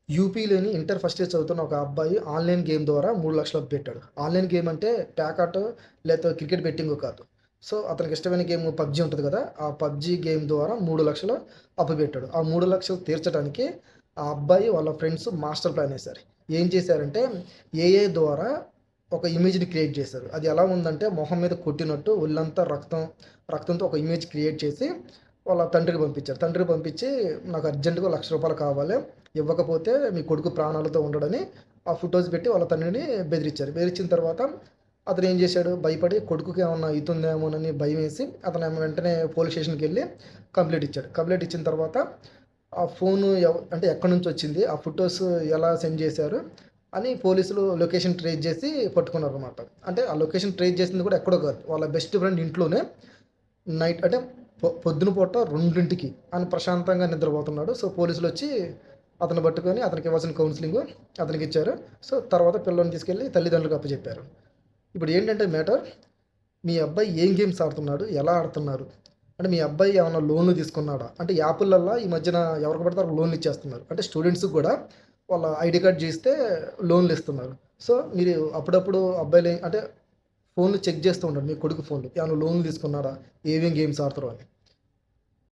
యూపీలోని inter first year చదువుతున్న ఒక అబ్బాయి ఆన్‌లైన్ గేమ్ ద్వారా 3,00,000 పెట్టాడు. ఆన్‌లైన్ గేమ్ అంటే ప్యాకాటో లేకపోతే క్రికెట్ బెట్టింగో కాదు. సో, అతనికి ఇష్టమైన గేమ్ పబ్‌జీ ఉంటది కదా! ఆ పబ్‌జీ గేమ్ ద్వారా 3,00,000 అప్పుబెట్టాడు. ఆ 3,00,000 తీర్చడానికి ఆ అబ్బాయి వాళ్ళ ఫ్రెండ్స్ మాస్టర్ ప్లాన్ ఏసారు. ఏం చేశారంటే ఏఐ ద్వారా ఒక ఇమేజ్‌ని క్రియేట్ చేశారు. అది ఎలా ఉందంటే మొహం మీద కొట్టినట్టు ఒళ్ళంతా రక్తంతో ఒక ఇమేజ్ క్రియేట్ చేసి వాళ్ళ తండ్రికి పంపించారు. తండ్రికి పంపించి నాకు అర్జెంట్‌గా ₹1,00,000 కావాలి. ఇవ్వకపోతే మీ కొడుకు ప్రాణాలతో ఉండడని ఆ ఫోటోస్ పెట్టి వాళ్ళ తండ్రిని బెదిరించారు. బెదిరించిన తర్వాత అతను ఏం చేశాడు, భయపడి కొడుకుకి ఏమన్నా అయితుందేమోనని భయమేసి అతను వెంటనే పోలీస్ స్టేషన్‌కెళ్ళి కంప్లెయింట్ ఇచ్చాడు. కంప్లెయింట్ ఇచ్చిన తర్వాత ఆ ఫోను అంటే ఎక్కడి నుంచొచ్చింది, ఆ ఫోటోస్ ఎలా సెండ్ చేశారు అని పోలీసులు లొకేషన్ ట్రేస్ చేసి పట్టుకున్నారనమాట. అంటే ఆ లొకేషన్ ట్రేస్ చేసింది కూడా ఎక్కడో కాదు. వాళ్ళ బెస్ట్ ఫ్రెండ్ ఇంట్లోనే నైట్ అంటే పొద్దున పూట 2కి ఆయన ప్రశాంతంగా నిద్రపోతున్నాడు. సో, పోలీసులొచ్చి అతన్ని పట్టుకొని అతనికి ఇవ్వాల్సిన కౌన్సెలింగు అతనికిచ్చారు. సో, తర్వాత పిల్లోడిని తీసుకెళ్ళి తల్లిదండ్రులకు అప్పజెప్పారు. ఇప్పుడు ఏంటంటే మ్యాటర్ మీ అబ్బాయి ఏం గేమ్స్ ఆడుతున్నాడు? ఎలా ఆడుతున్నారు? అంటే మీ అబ్బాయి ఏమన్నా లోన్‌లు తీసుకున్నాడా? అంటే యాపుల్లల్లా ఈ మధ్యన ఎవరికి పడితే వాళ్ళకి లోన్‌లు ఇచ్చేస్తున్నారు. అంటే స్టూడెంట్స్‌కి గూడా వాళ్ళ ఐడీ కార్డ్ జూయిస్తే లోన్‌లు ఇస్తున్నారు. సో, మీరు అప్పుడప్పుడు అబ్బాయిలు అంటే ఫోన్‌లు చెక్ చేస్తూ ఉండండి. మీ కొడుకు ఫోన్‌లు. ఏమన్నా లోన్‌లు తీసుకున్నాడా? ఏమేం గేమ్స్ ఆడుతారో అని.